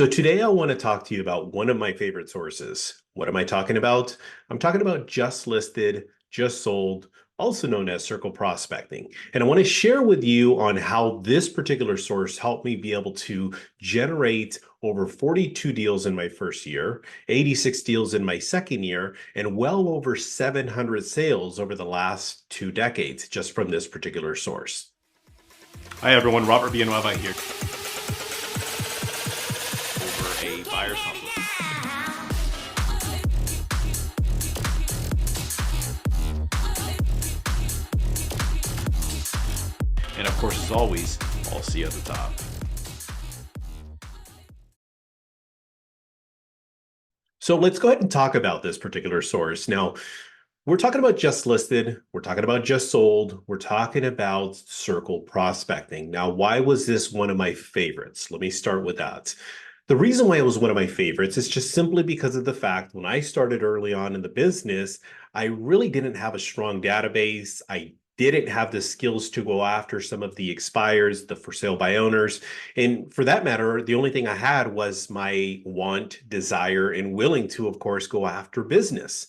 So today I want to talk to you about one of my favorite sources. What am I talking about? I'm talking about just listed, just sold, also known as circle prospecting. And I want to share with you on how this particular source helped me be able to generate over 42 deals in my first year, 86 deals in my second year, and well over 700 sales over the last 2 decades just from this particular source. Hi everyone, Robert Villanueva here. Over a buyer's conflict. And of course, as always, I'll see you at the top. So let's go ahead and talk about this particular source. Now, we're talking about just listed, we're talking about just sold, we're talking about circle prospecting. Now, why was this one of my favorites? Let me start with that. The reason why it was one of my favorites is just simply because of the fact when I started early on in the business, I really didn't have a strong database. I didn't have the skills to go after some of the expires, the for sale by owners. And for that matter, the only thing I had was my want, desire, and willing to, of course, go after business.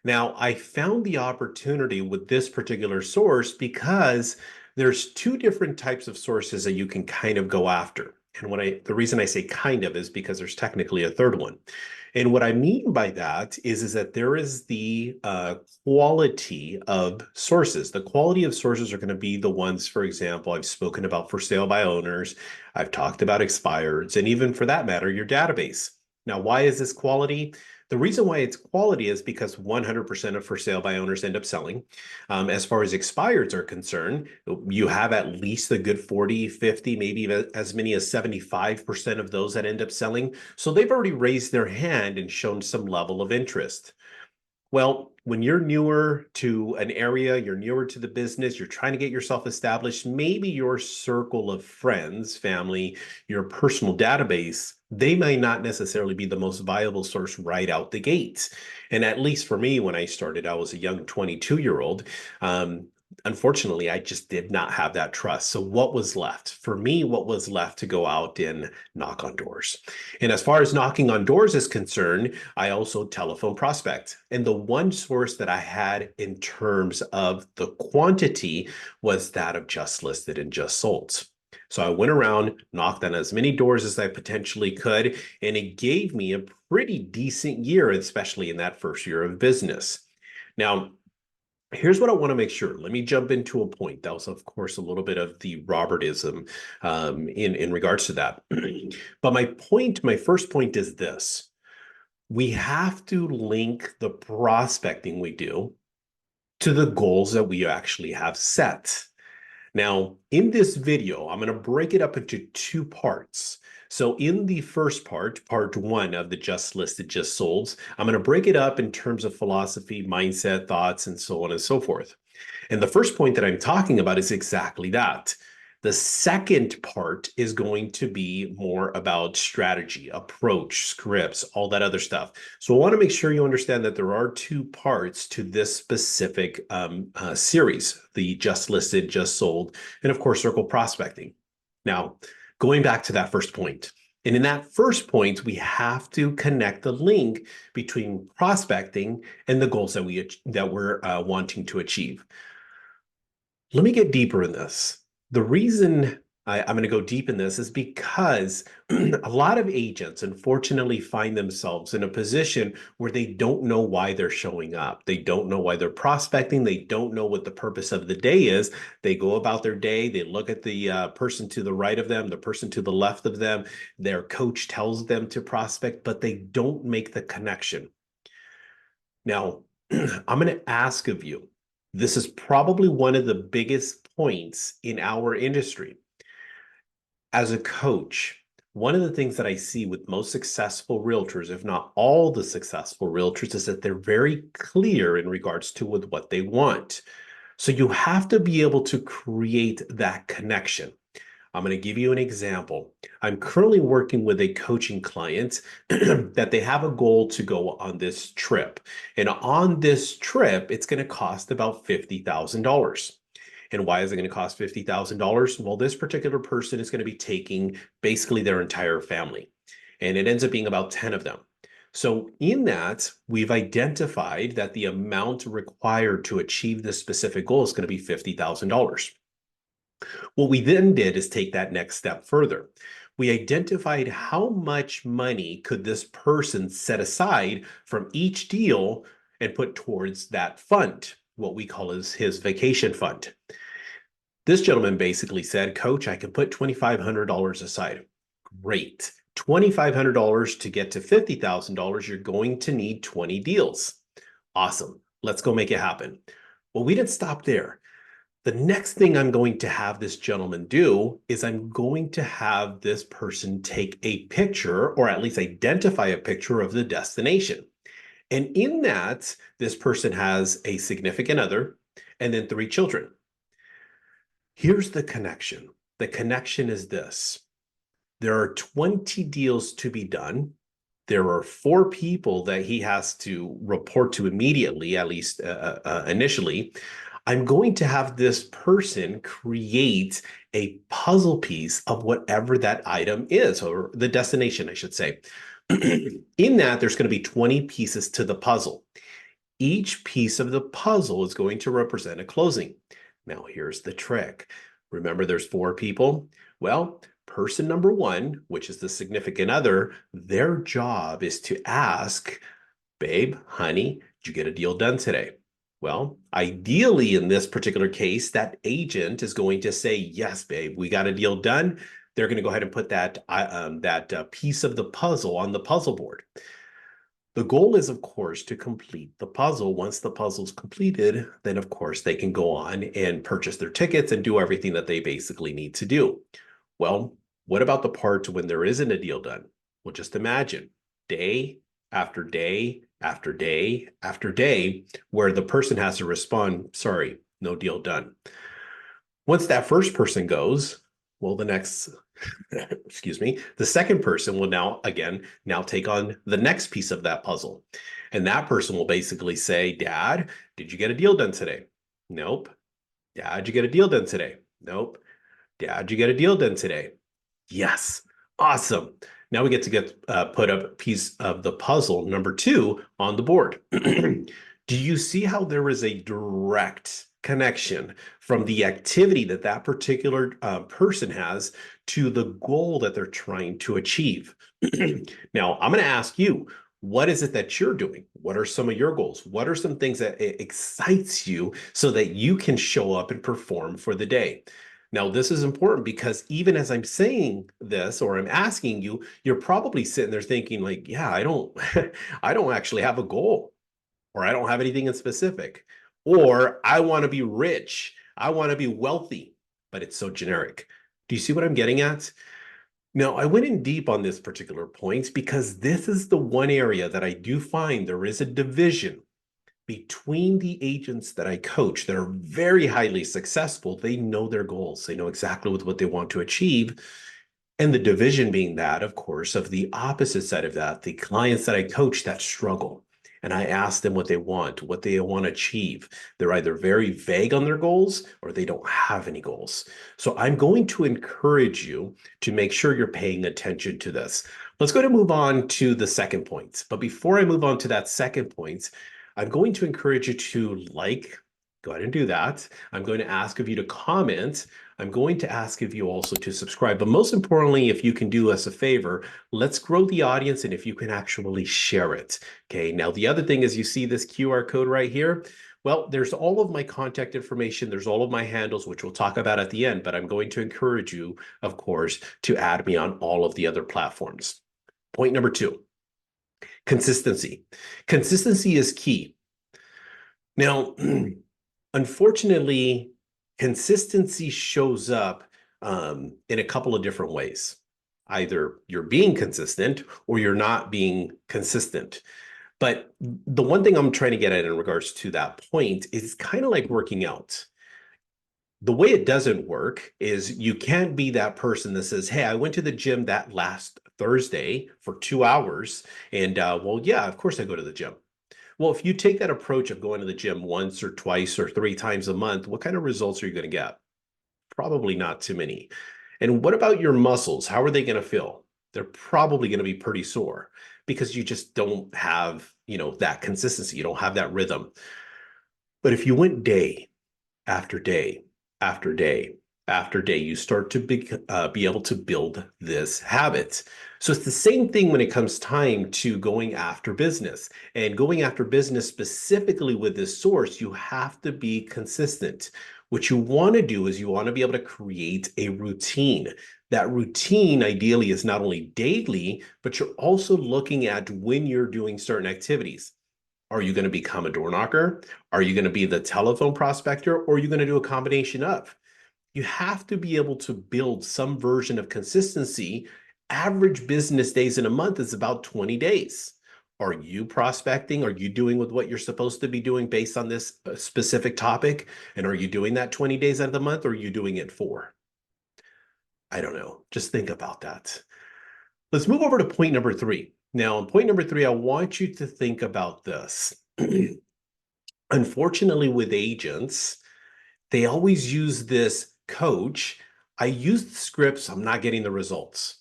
Now, I found the opportunity with this particular source because there's two different types of sources that you can kind of go after. And the reason I say kind of is because there's technically a third one. And what I mean by that is that there is the quality of sources. The quality of sources are going to be the ones, for example, I've spoken about for sale by owners. I've talked about expireds, and even for that matter, your database. Now, why is this quality? The reason why it's quality is because 100% of for sale by owners end up selling. As far as expireds are concerned, you have at least a good 40, 50, maybe as many as 75% of those that end up selling. So they've already raised their hand and shown some level of interest. Well, when you're newer to an area, you're newer to the business, you're trying to get yourself established, maybe your circle of friends, family, your personal database, they may not necessarily be the most viable source right out the gate. And at least for me, when I started, I was a young 22-year-old. Unfortunately, I just did not have that trust. So what was left? For me, what was left to go out and knock on doors. And as far as knocking on doors is concerned, I also telephone prospect. And the one source that I had in terms of the quantity was that of just listed and just sold. So I went around, knocked on as many doors as I potentially could, and it gave me a pretty decent year, especially in that first year of business. Now, here's what I want to make sure. Let me jump into a point. That was, of course, a little bit of the Robertism in regards to that. But my first point is this. We have to link the prospecting we do to the goals that we actually have set. Now, in this video, I'm going to break it up into two parts. So in the first part one of the just listed, just solds, I'm going to break it up in terms of philosophy, mindset, thoughts, and so on and so forth. And the first point that I'm talking about is exactly that. The second part is going to be more about strategy, approach, scripts, all that other stuff. So I want to make sure you understand that there are two parts to this specific series, the just listed, just sold, and of course, circle prospecting. Now, going back to that first point. And in that first point, we have to connect the link between prospecting and the goals that we're wanting to achieve. Let me get deeper in this. The reason I'm going to go deep in this is because a lot of agents unfortunately find themselves in a position where they don't know why they're showing up. They don't know why they're prospecting. They don't know what the purpose of the day is. They go about their day. They look at the person to the right of them, the person to the left of them. Their coach tells them to prospect, but they don't make the connection. Now, I'm going to ask of you, this is probably one of the biggest points in our industry. As a coach, one of the things that I see with most successful realtors, if not all the successful realtors, is that they're very clear in regards to with what they want. So you have to be able to create that connection. I'm going to give you an example. I'm currently working with a coaching client that they have a goal to go on this trip. And on this trip, it's going to cost about $50,000. And why is it going to cost $50,000? Well, this particular person is going to be taking basically their entire family. and it ends up being about 10 of them. So in that, we've identified that the amount required to achieve this specific goal is going to be $50,000. What we then did is take that next step further. We identified how much money could this person set aside from each deal and put towards that fund, what we call his vacation fund. This gentleman basically said, Coach, I can put $2,500 aside. Great. $2,500 to get to $50,000, you're going to need 20 deals. Awesome. Let's go make it happen. Well, we didn't stop there. The next thing I'm going to have this gentleman do is I'm going to have this person take a picture, or at least identify a picture of the destination. And in that, this person has a significant other and then 3 children. Here's the connection. The connection is this. There are 20 deals to be done. There are 4 people that he has to report to immediately, at least initially. I'm going to have this person create a puzzle piece of whatever that item is, or the destination, I should say. In that, there's going to be 20 pieces to the puzzle. Each piece of the puzzle is going to represent a closing. Now, here's the trick. Remember, there's 4 people. Well, person number 1, which is the significant other, their job is to ask, babe, honey, did you get a deal done today? Well, ideally, in this particular case, that agent is going to say, yes, babe, we got a deal done. They're going to go ahead and put that piece of the puzzle on the puzzle board. The goal is, of course, to complete the puzzle. Once the puzzle's completed, then, of course, they can go on and purchase their tickets and do everything that they basically need to do. Well, what about the part when there isn't a deal done? Well, just imagine day after day after day after day where the person has to respond, sorry, no deal done. Once that first person goes, well, the next, excuse me, the second person will now take on the next piece of that puzzle. And that person will basically say, Dad, did you get a deal done today? Nope. Dad, did you get a deal done today? Nope. Dad, did you get a deal done today? Yes. Awesome. Now we get to put up a piece of the puzzle number 2 on the board. Do you see how there is a direct connection from the activity that particular person has to the goal that they're trying to achieve? Now, I'm going to ask you, what is it that you're doing? What are some of your goals? What are some things that excites you so that you can show up and perform for the day? Now, this is important because even as I'm saying this, or I'm asking you, you're probably sitting there thinking like, yeah, I don't, I don't actually have a goal, or I don't have anything in specific, or I want to be rich. I want to be wealthy, but it's so generic. Do you see what I'm getting at? Now, I went in deep on this particular point because this is the one area that I do find there is a division between the agents that I coach that are very highly successful. They know their goals. They know exactly what they want to achieve. And the division being that, of course, of the opposite side of that, the clients that I coach that struggle. And I ask them what they want to achieve. They're either very vague on their goals or they don't have any goals. So I'm going to encourage you to make sure you're paying attention to this. Let's go to move on to the second point. But before I move on to that second point, I'm going to encourage you to go ahead and do that. I'm going to ask of you to comment. I'm going to ask of you also to subscribe. But most importantly, if you can do us a favor, let's grow the audience and if you can actually share it. Okay, now the other thing is you see this QR code right here. Well, there's all of my contact information. There's all of my handles, which we'll talk about at the end, but I'm going to encourage you, of course, to add me on all of the other platforms. Point number 2. Consistency. Consistency is key. Now, unfortunately, consistency shows up in a couple of different ways. Either you're being consistent or you're not being consistent. But the one thing I'm trying to get at in regards to that point is kind of like working out. The way it doesn't work is you can't be that person that says, hey, I went to the gym that last Thursday for 2 hours. And well, yeah, of course I go to the gym. Well, if you take that approach of going to the gym once or twice or 3 times a month, what kind of results are you going to get? Probably not too many. And what about your muscles? How are they going to feel? they're probably going to be pretty sore because you just don't have, that consistency. You don't have that rhythm. But if you went day after day after day after day, you start to be able to build this habit. So it's the same thing when it comes time to going after business. And going after business specifically with this source, you have to be consistent. What you want to do is you want to be able to create a routine. That routine ideally is not only daily, but you're also looking at when you're doing certain activities. Are you going to become a door knocker? Are you going to be the telephone prospector? Or are you going to do a combination of? You have to be able to build some version of consistency. Average business days in a month is about 20 days. Are you prospecting? Are you doing with what you're supposed to be doing based on this specific topic? And are you doing that 20 days out of the month, or are you doing it 4? I don't know. Just think about that. Let's move over to point number 3. Now, on point number 3, I want you to think about this. Unfortunately, with agents, they always use this coach. I use the scripts, I'm not getting the results.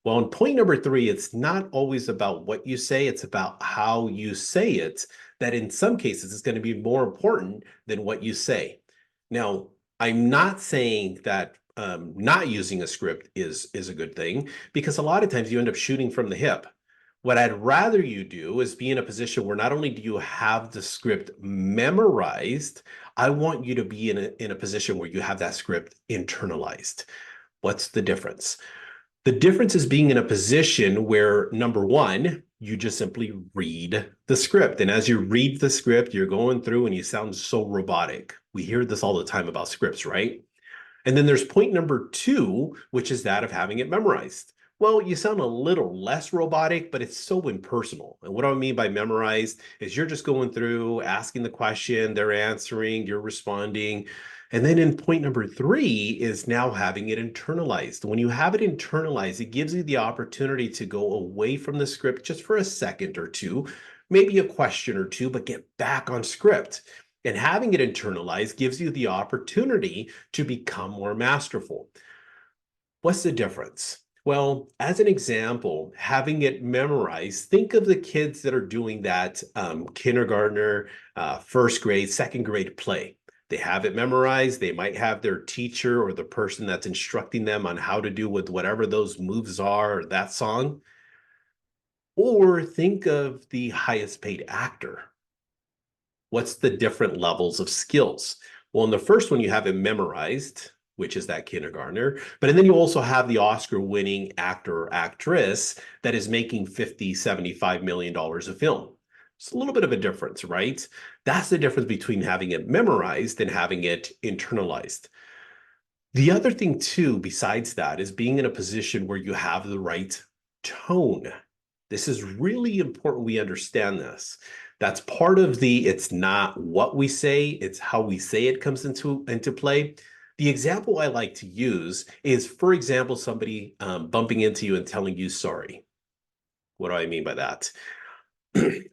Well, in point number 3, it's not always about what you say, it's about how you say it, that in some cases is going to be more important than what you say. Now, I'm not saying that not using a script is a good thing, because a lot of times you end up shooting from the hip. What I'd rather you do is be in a position where not only do you have the script memorized, I want you to be in a position where you have that script internalized. What's the difference? The difference is being in a position where, number one, you just simply read the script. And as you read the script, you're going through and you sound so robotic. We hear this all the time about scripts, right? And then there's point number 2, which is that of having it memorized. Well, you sound a little less robotic, but it's so impersonal. And what I mean by memorized is you're just going through, asking the question, they're answering, you're responding. And then in point number 3 is now having it internalized. When you have it internalized, it gives you the opportunity to go away from the script just for a second or two, maybe a question or two, but get back on script. And having it internalized gives you the opportunity to become more masterful. What's the difference? Well, as an example, having it memorized, think of the kids that are doing that kindergartner, first grade, second grade play. They have it memorized. They might have their teacher or the person that's instructing them on how to do with whatever those moves are or that song. Or think of the highest paid actor. What's the different levels of skills? Well, in the first one, you have it memorized, which is that kindergartner, but then you also have the Oscar winning actor or actress that is making 50, $75 million a film. It's a little bit of a difference, right? That's the difference between having it memorized and having it internalized. The other thing too, besides that, is being in a position where you have the right tone. This is really important we understand this. That's part of it's not what we say, it's how we say it comes into play. The example I like to use is, for example, somebody bumping into you and telling you sorry. What do I mean by that?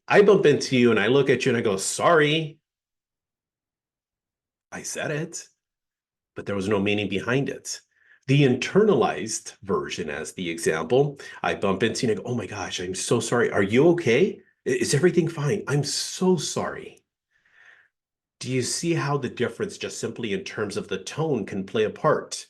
I bump into you and I look at you and I go, sorry. I said it, but there was no meaning behind it. The internalized version, as the example, I bump into you and I go, oh my gosh, I'm so sorry. Are you okay? Is everything fine? I'm so sorry. Do you see how the difference just simply in terms of the tone can play a part?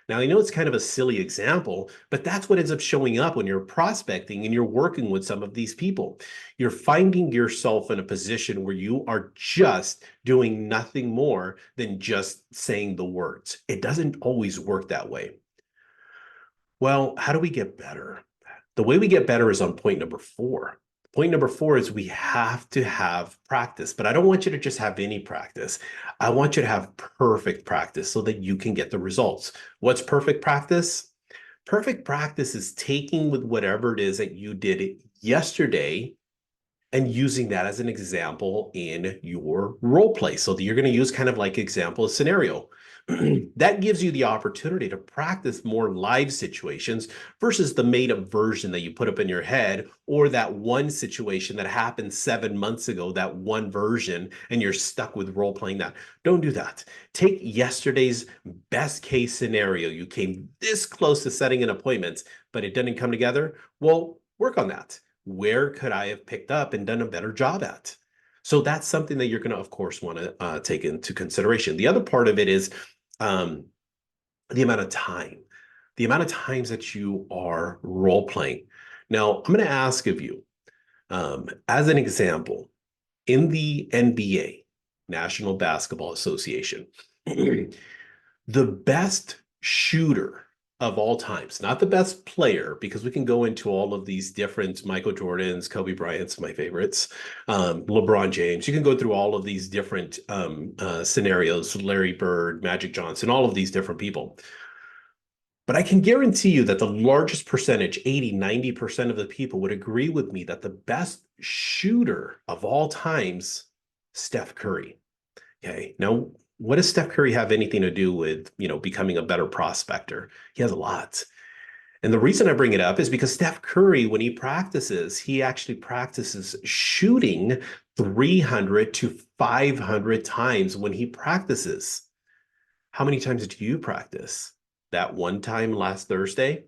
Now, I know it's kind of a silly example, but that's what ends up showing up when you're prospecting and you're working with some of these people. You're finding yourself in a position where you are just doing nothing more than just saying the words. It doesn't always work that way. Well, how do we get better? The way we get better is on point number 4. Point number 4 is we have to have practice, but I don't want you to just have any practice. I want you to have perfect practice so that you can get the results. What's perfect practice? Perfect practice is taking with whatever it is that you did yesterday and using that as an example in your role play. So that you're going to use kind of like example scenario. That gives you the opportunity to practice more live situations versus the made up version that you put up in your head, or that one situation that happened 7 months ago, that one version, and you're stuck with role playing that. Don't do that. Take yesterday's best case scenario. You came this close to setting an appointment. but it didn't come together. Well, work on that. Where could I have picked up and done a better job at? So that's something that you're going to, of course, want to take into consideration. The other part of it is um, the amount of time, the amount of times that you are role playing. Now, I'm going to ask of you, as an example, in the NBA, National Basketball Association, the best shooter of all times, not the best player, because we can go into all of these different Michael Jordans, Kobe Bryant's my favorites, LeBron James. You can go through all of these different scenarios, Larry Bird, Magic Johnson, all of these different people. But I can guarantee you that the largest percentage, 80, 90% of the people would agree with me that the best shooter of all times, Steph Curry. Okay. Now, what does Steph Curry have anything to do with, becoming a better prospector? He has a lot. And the reason I bring it up is because Steph Curry, when he practices, he actually practices shooting 300 to 500 times when he practices. How many times do you practice? That one time last Thursday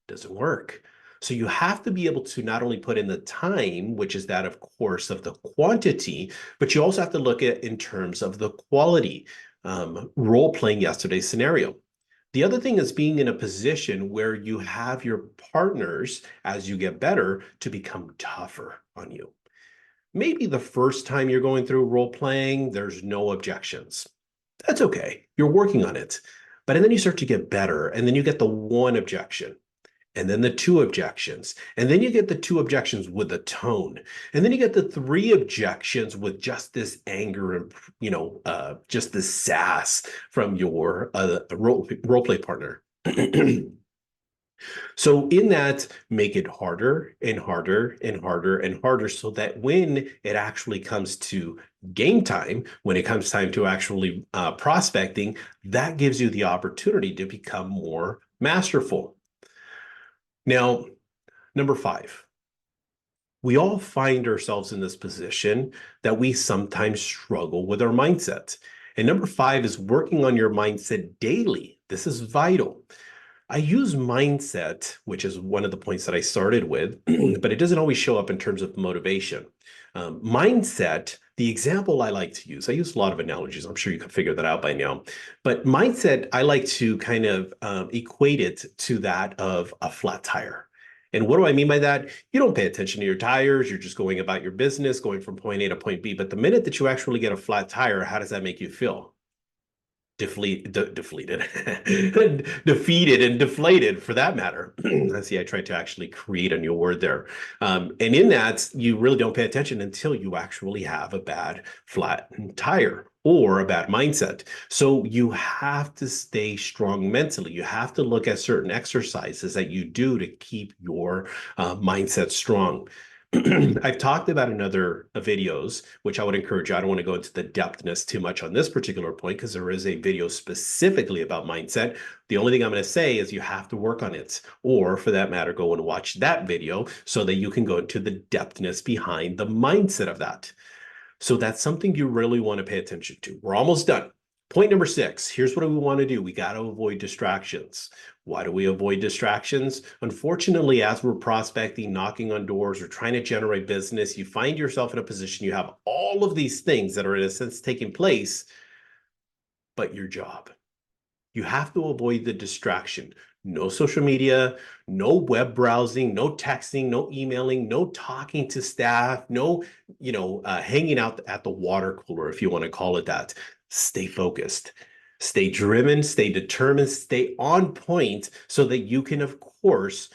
doesn't work. So you have to be able to not only put in the time, which is that, of course, of the quantity, but you also have to look at in terms of the quality. Role playing yesterday's scenario. The other thing is being in a position where you have your partners, as you get better, to become tougher on you. Maybe the first time you're going through role playing, there's no objections. That's okay. You're working on it. But then you start to get better, and then you get the one objection, and then the two objections, and then you get the two objections with a tone, and then you get the three objections with just this anger and just this sass from your role play partner. So in that, make it harder and harder and harder and harder so that when it actually comes to game time, when it comes time to actually prospecting, that gives you the opportunity to become more masterful. Now, number 5, we all find ourselves in this position that we sometimes struggle with our mindset. And number 5 is working on your mindset daily. This is vital. I use mindset, which is one of the points that I started with, but it doesn't always show up in terms of motivation. Mindset, the example I like to use, I use a lot of analogies. I'm sure you can figure that out by now. But mindset, I like to kind of equate it to that of a flat tire. And what do I mean by that? You don't pay attention to your tires. You're just going about your business, going from point A to point B. But the minute that you actually get a flat tire, how does that make you feel? Defeated and deflated for that matter. See, I tried to actually create a new word there. And in that, you really don't pay attention until you actually have a bad flat tire or a bad mindset. So you have to stay strong mentally. You have to look at certain exercises that you do to keep your mindset strong. I've talked about in other videos, which I would encourage you. I don't want to go into the depthness too much on this particular point because there is a video specifically about mindset. The only thing I'm going to say is you have to work on it, or for that matter, go and watch that video so that you can go into the depthness behind the mindset of that. So that's something you really want to pay attention to. We're almost done. Point number 6, here's what we want to do. We got to avoid distractions. Why do we avoid distractions? Unfortunately, as we're prospecting, knocking on doors, or trying to generate business, you find yourself in a position you have all of these things that are in a sense taking place, but your job. You have to avoid the distraction. No social media, no web browsing, no texting, no emailing, no talking to staff, no, hanging out at the water cooler, if you want to call it that. Stay focused, stay driven, stay determined, stay on point so that you can, of course,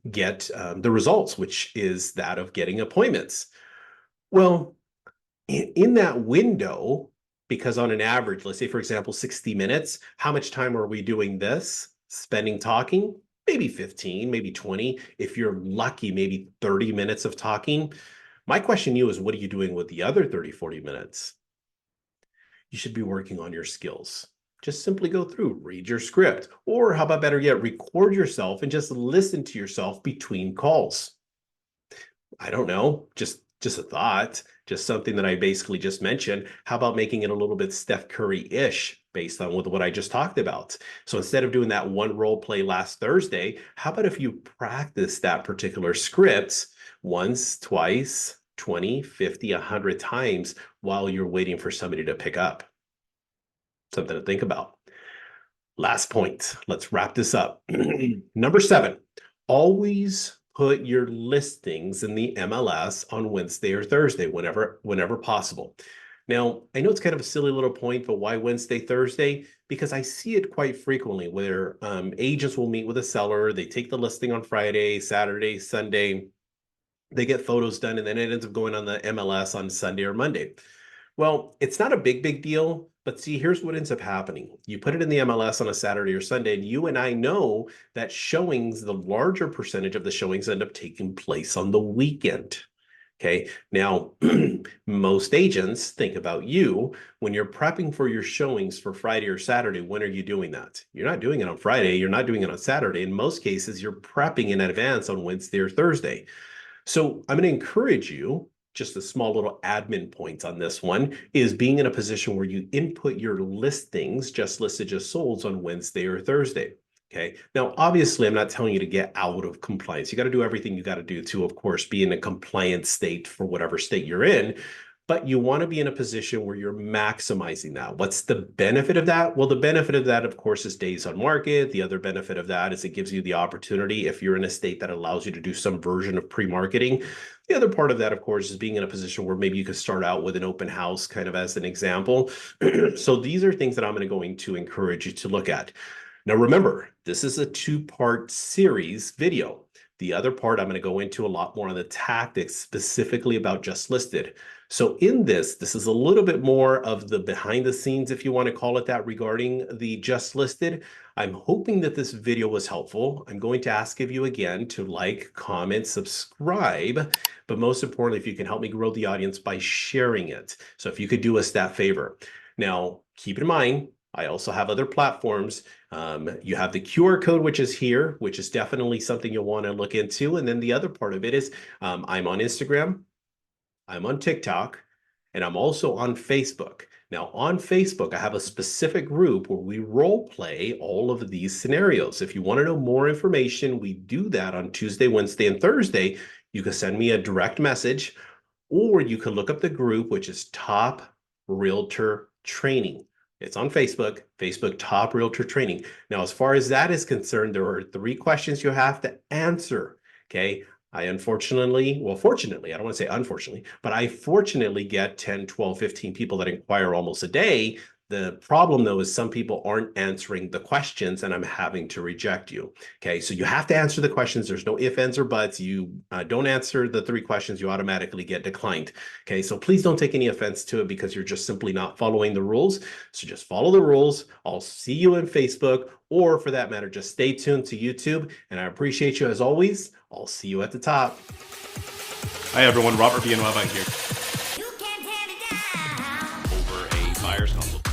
get the results, which is that of getting appointments. Well, in that window, because on an average, let's say, for example, 60 minutes, how much time are we doing this? Spending talking? Maybe 15, maybe 20. If you're lucky, maybe 30 minutes of talking. My question to you is, what are you doing with the other 30, 40 minutes? You should be working on your skills. Just simply go through, read your script, or how about better yet, record yourself and just listen to yourself between calls. I don't know, just a thought, just something that I basically just mentioned. How about making it a little bit Steph Curry-ish? based on what I just talked about. So instead of doing that one role play last Thursday, how about if you practice that particular script once, twice, 20, 50, 100 times while you're waiting for somebody to pick up? Something to think about. Last point. Let's wrap this up. Number 7, always put your listings in the MLS on Wednesday or Thursday, whenever possible. Now, I know it's kind of a silly little point, but why Wednesday, Thursday? Because I see it quite frequently where agents will meet with a seller. They take the listing on Friday, Saturday, Sunday. They get photos done, and then it ends up going on the MLS on Sunday or Monday. Well, it's not a big deal, but see, here's what ends up happening. You put it in the MLS on a Saturday or Sunday, and you and I know that showings, the larger percentage of the showings end up taking place on the weekend. Okay. Now, most agents think about you when you're prepping for your showings for Friday or Saturday. When are you doing that? You're not doing it on Friday. You're not doing it on Saturday. In most cases, you're prepping in advance on Wednesday or Thursday. So I'm going to encourage you, just a small little admin point on this one, is being in a position where you input your listings, just listed, just sold, on Wednesday or Thursday. Okay. Now, obviously, I'm not telling you to get out of compliance. You got to do everything you got to do to, of course, be in a compliant state for whatever state you're in. But you want to be in a position where you're maximizing that. What's the benefit of that? Well, the benefit of that, of course, is days on market. The other benefit of that is it gives you the opportunity, if you're in a state that allows you to do some version of pre-marketing. The other part of that, of course, is being in a position where maybe you could start out with an open house, kind of as an example. So these are things that I'm going to encourage you to look at. Now, remember, this is a 2-part series video. The other part, I'm going to go into a lot more on the tactics specifically about Just Listed. So in this is a little bit more of the behind the scenes, if you want to call it that, regarding the Just Listed. I'm hoping that this video was helpful. I'm going to ask of you again to like, comment, subscribe, but most importantly, if you can help me grow the audience by sharing it. So if you could do us that favor. Now, keep in mind, I also have other platforms. You have the QR code, which is here, which is definitely something you'll want to look into. And then the other part of it is I'm on Instagram, I'm on TikTok, and I'm also on Facebook. Now, on Facebook, I have a specific group where we role play all of these scenarios. If you want to know more information, we do that on Tuesday, Wednesday, and Thursday. You can send me a direct message, or you can look up the group, which is Top Realtor Training. It's on Facebook, Top Realtor Training. Now, as far as that is concerned, there are 3 questions you have to answer, okay? Fortunately, I don't want to say unfortunately, but I fortunately get 10, 12, 15 people that inquire almost a day. The problem, though, is some people aren't answering the questions, and I'm having to reject you. Okay, so you have to answer the questions. There's no ifs, ands, or buts. You don't answer the 3 questions, you automatically get declined. Okay, so please don't take any offense to it because you're just simply not following the rules. So just follow the rules. I'll see you in Facebook, or for that matter, just stay tuned to YouTube. And I appreciate you as always. I'll see you at the top. Hi, everyone. Robert Villanueva here. Over a buyer's consult.